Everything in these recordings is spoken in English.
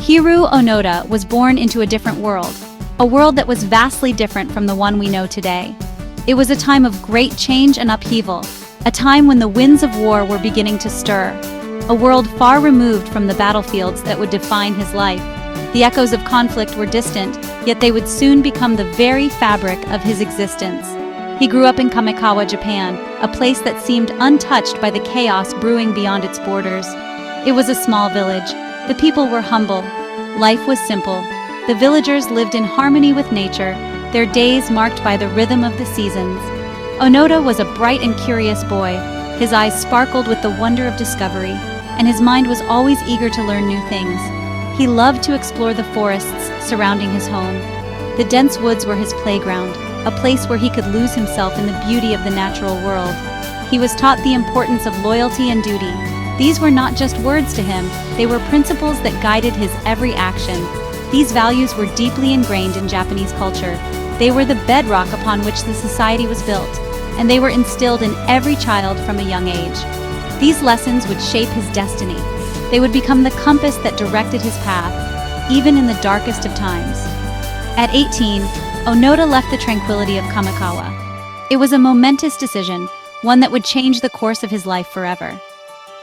Hiroo Onoda was born into a different world, a world that was vastly different from the one we know today. It was a time of great change and upheaval, a time when the winds of war were beginning to stir, a world far removed from the battlefields that would define his life. The echoes of conflict were distant, yet they would soon become the very fabric of his existence. He grew up in Kamekawa, Japan, a place that seemed untouched by the chaos brewing beyond its borders. It was a small village. The people were humble. Life was simple. The villagers lived in harmony with nature, their days marked by the rhythm of the seasons. Onoda was a bright and curious boy. His eyes sparkled with the wonder of discovery, and his mind was always eager to learn new things. He loved to explore the forests surrounding his home. The dense woods were his playground, a place where he could lose himself in the beauty of the natural world. He was taught the importance of loyalty and duty. These were not just words to him, they were principles that guided his every action. These values were deeply ingrained in Japanese culture. They were the bedrock upon which the society was built, and they were instilled in every child from a young age. These lessons would shape his destiny. They would become the compass that directed his path, even in the darkest of times. At 18, Onoda left the tranquility of Kamekawa. It was a momentous decision, one that would change the course of his life forever.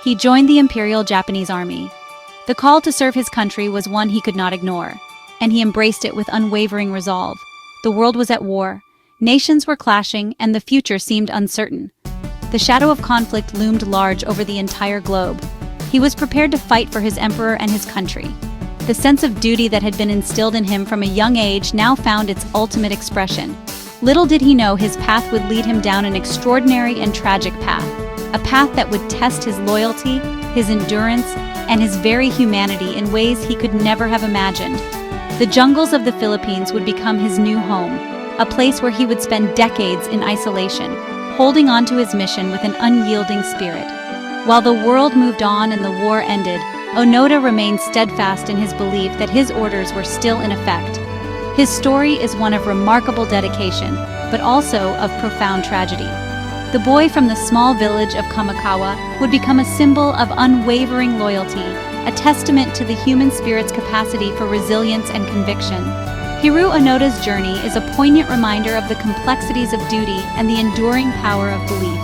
He joined the Imperial Japanese Army. The call to serve his country was one he could not ignore, and he embraced it with unwavering resolve. The world was at war, nations were clashing, and the future seemed uncertain. The shadow of conflict loomed large over the entire globe. He was prepared to fight for his emperor and his country. The sense of duty that had been instilled in him from a young age now found its ultimate expression. Little did he know his path would lead him down an extraordinary and tragic path, a path that would test his loyalty, his endurance, and his very humanity in ways he could never have imagined. The jungles of the Philippines would become his new home, a place where he would spend decades in isolation, holding on to his mission with an unyielding spirit. While the world moved on and the war ended, Onoda remained steadfast in his belief that his orders were still in effect. His story is one of remarkable dedication, but also of profound tragedy. The boy from the small village of Kamekawa would become a symbol of unwavering loyalty, a testament to the human spirit's capacity for resilience and conviction. Hiroo Onoda's journey is a poignant reminder of the complexities of duty and the enduring power of belief.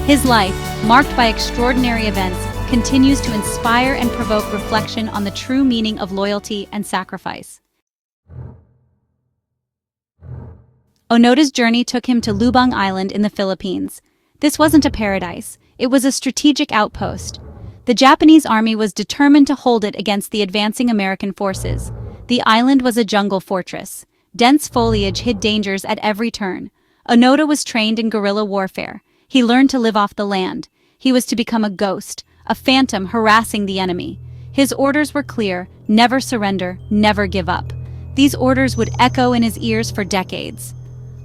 His life, marked by extraordinary events, continues to inspire and provoke reflection on the true meaning of loyalty and sacrifice. Onoda's journey took him to Lubang Island in the Philippines. This wasn't a paradise, it was a strategic outpost. The Japanese army was determined to hold it against the advancing American forces. The island was a jungle fortress. Dense foliage hid dangers at every turn. Onoda was trained in guerrilla warfare. He learned to live off the land. He was to become a ghost, a phantom harassing the enemy. His orders were clear: never surrender, never give up. These orders would echo in his ears for decades.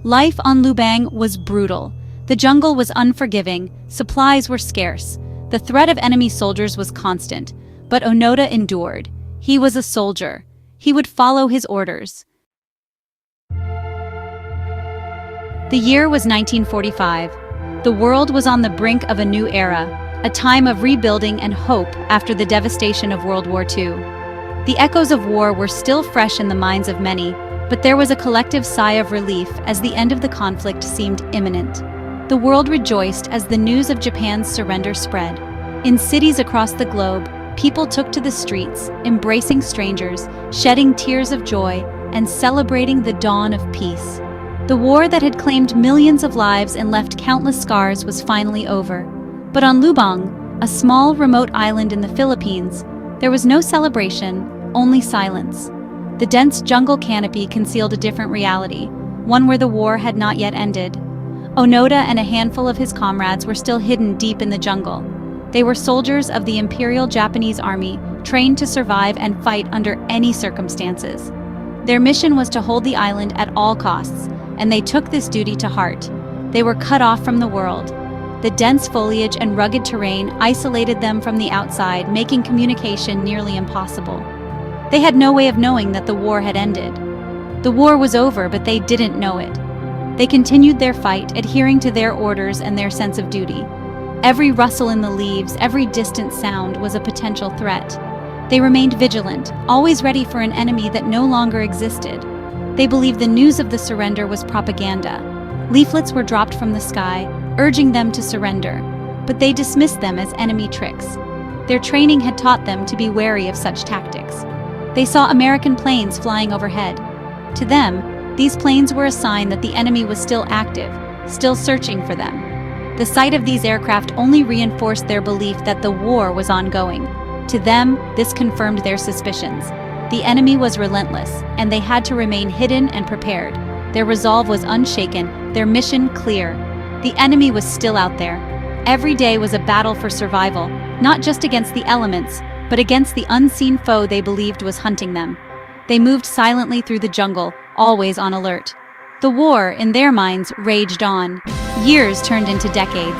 Life on Lubang was brutal. The jungle was unforgiving, supplies were scarce. The threat of enemy soldiers was constant, but Onoda endured. He was a soldier. He would follow his orders. The year was 1945. The world was on the brink of a new era, a time of rebuilding and hope after the devastation of World War II. The echoes of war were still fresh in the minds of many, but there was a collective sigh of relief as the end of the conflict seemed imminent. The world rejoiced as the news of Japan's surrender spread. In cities across the globe, people took to the streets, embracing strangers, shedding tears of joy, and celebrating the dawn of peace. The war that had claimed millions of lives and left countless scars was finally over. But on Lubang, a small remote island in the Philippines, there was no celebration, only silence. The dense jungle canopy concealed a different reality, one where the war had not yet ended. Onoda and a handful of his comrades were still hidden deep in the jungle. They were soldiers of the Imperial Japanese Army, trained to survive and fight under any circumstances. Their mission was to hold the island at all costs, and they took this duty to heart. They were cut off from the world. The dense foliage and rugged terrain isolated them from the outside, making communication nearly impossible. They had no way of knowing that the war had ended. The war was over, but they didn't know it. They continued their fight, adhering to their orders and their sense of duty. Every rustle in the leaves, every distant sound was a potential threat. They remained vigilant, always ready for an enemy that no longer existed. They believed the news of the surrender was propaganda. Leaflets were dropped from the sky, urging them to surrender, but they dismissed them as enemy tricks. Their training had taught them to be wary of such tactics. They saw American planes flying overhead. To them, these planes were a sign that the enemy was still active, still searching for them. The sight of these aircraft only reinforced their belief that the war was ongoing. To them, this confirmed their suspicions. The enemy was relentless, and they had to remain hidden and prepared. Their resolve was unshaken, their mission clear. The enemy was still out there. Every day was a battle for survival, not just against the elements, but against the unseen foe they believed was hunting them. They moved silently through the jungle, always on alert. The war, in their minds, raged on. Years turned into decades.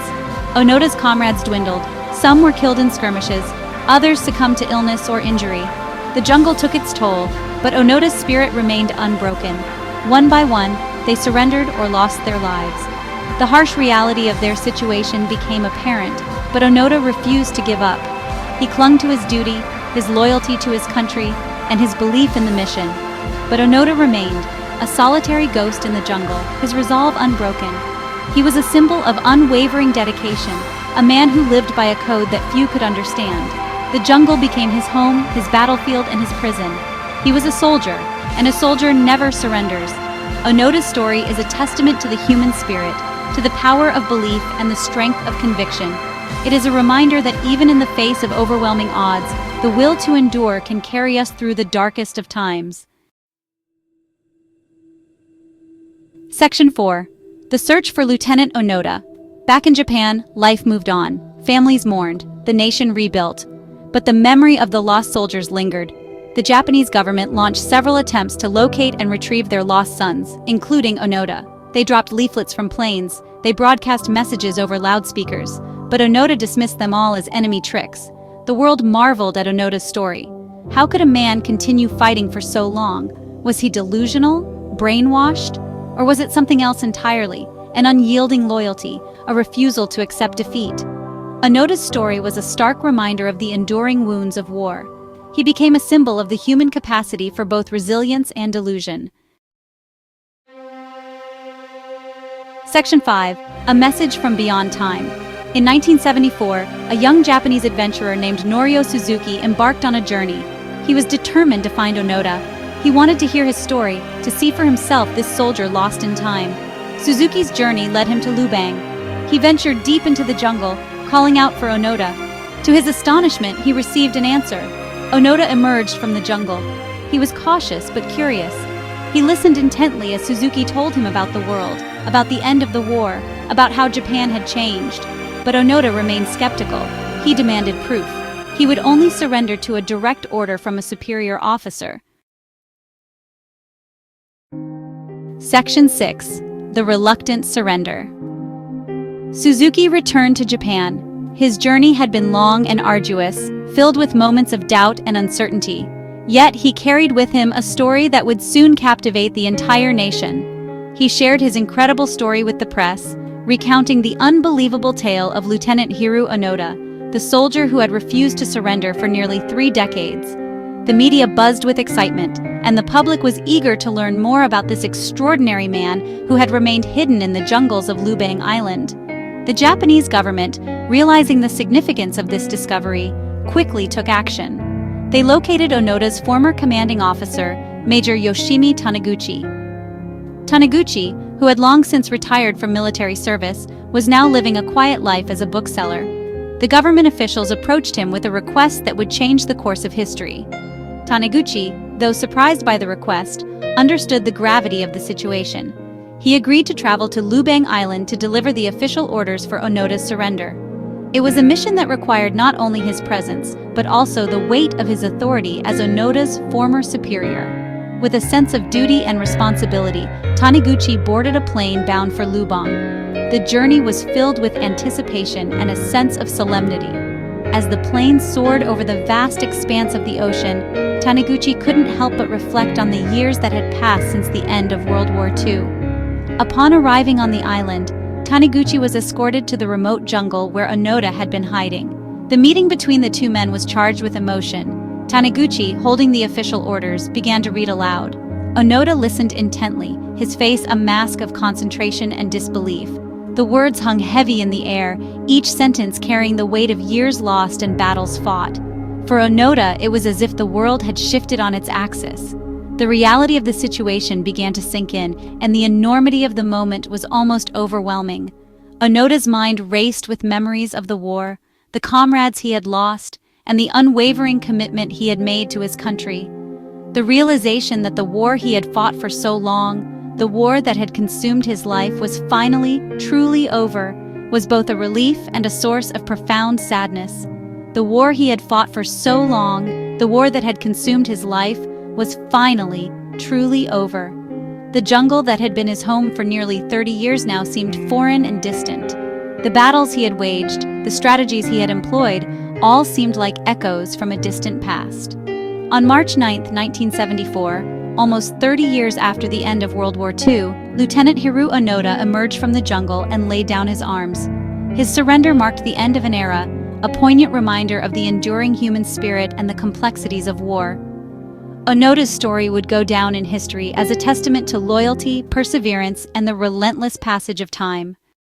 Onoda's comrades dwindled. Some were killed in skirmishes, others succumbed to illness or injury. The jungle took its toll, but Onoda's spirit remained unbroken. One by one, they surrendered or lost their lives. The harsh reality of their situation became apparent, but Onoda refused to give up. He clung to his duty, his loyalty to his country, and his belief in the mission. But Onoda remained, a solitary ghost in the jungle, his resolve unbroken. He was a symbol of unwavering dedication, a man who lived by a code that few could understand. The jungle became his home, his battlefield, and his prison. He was a soldier, and a soldier never surrenders. Onoda's story is a testament to the human spirit, to the power of belief and the strength of conviction. It is a reminder that even in the face of overwhelming odds, the will to endure can carry us through the darkest of times. Section 4. The Search for Lieutenant Onoda. Back in Japan, life moved on. Families mourned, the nation rebuilt. But the memory of the lost soldiers lingered. The Japanese government launched several attempts to locate and retrieve their lost sons, including Onoda. They dropped leaflets from planes, they broadcast messages over loudspeakers, but Onoda dismissed them all as enemy tricks. The world marveled at Onoda's story. How could a man continue fighting for so long? Was he delusional, brainwashed, or was it something else entirely? An unyielding loyalty, a refusal to accept defeat. Onoda's story was a stark reminder of the enduring wounds of war. He became a symbol of the human capacity for both resilience and delusion. Section 5. A Message from Beyond Time. In 1974, a young Japanese adventurer named Norio Suzuki embarked on a journey. He was determined to find Onoda. He wanted to hear his story, to see for himself this soldier lost in time. Suzuki's journey led him to Lubang. He ventured deep into the jungle, calling out for Onoda. To his astonishment, he received an answer. Onoda emerged from the jungle. He was cautious but curious. He listened intently as Suzuki told him about the world, about the end of the war, about how Japan had changed. But Onoda remained skeptical. He demanded proof. He would only surrender to a direct order from a superior officer. Section 6. The Reluctant Surrender. Suzuki returned to Japan. His journey had been long and arduous, filled with moments of doubt and uncertainty. Yet he carried with him a story that would soon captivate the entire nation. He shared his incredible story with the press, recounting the unbelievable tale of Lieutenant Hiroo Onoda, the soldier who had refused to surrender for nearly 3 decades. The media buzzed with excitement, and the public was eager to learn more about this extraordinary man who had remained hidden in the jungles of Lubang Island. The Japanese government, realizing the significance of this discovery, quickly took action. They located Onoda's former commanding officer, Major Yoshimi Taniguchi. Taniguchi, who had long since retired from military service, was now living a quiet life as a bookseller. The government officials approached him with a request that would change the course of history. Taniguchi, though surprised by the request, understood the gravity of the situation. He agreed to travel to Lubang Island to deliver the official orders for Onoda's surrender. It was a mission that required not only his presence, but also the weight of his authority as Onoda's former superior. With a sense of duty and responsibility, Taniguchi boarded a plane bound for Lubang. The journey was filled with anticipation and a sense of solemnity. As the plane soared over the vast expanse of the ocean, Taniguchi couldn't help but reflect on the years that had passed since the end of World War II. Upon arriving on the island, Taniguchi was escorted to the remote jungle where Onoda had been hiding. The meeting between the two men was charged with emotion. Taniguchi, holding the official orders, began to read aloud. Onoda listened intently, his face a mask of concentration and disbelief. The words hung heavy in the air, each sentence carrying the weight of years lost and battles fought. For Onoda, it was as if the world had shifted on its axis. The reality of the situation began to sink in, and the enormity of the moment was almost overwhelming. Onoda's mind raced with memories of the war, the comrades he had lost, and the unwavering commitment he had made to his country. The realization that the war he had fought for so long, the war that had consumed his life, was finally, truly over, was both a relief and a source of profound sadness. The war he had fought for so long, the war that had consumed his life, was finally, truly over. The jungle that had been his home for nearly 30 years now seemed foreign and distant. The battles he had waged, the strategies he had employed, all seemed like echoes from a distant past. On March 9, 1974, almost 30 years after the end of World War II, Lieutenant Hiroo Onoda emerged from the jungle and laid down his arms. His surrender marked the end of an era, a poignant reminder of the enduring human spirit and the complexities of war. Onoda's story would go down in history as a testament to loyalty, perseverance, and the relentless passage of time.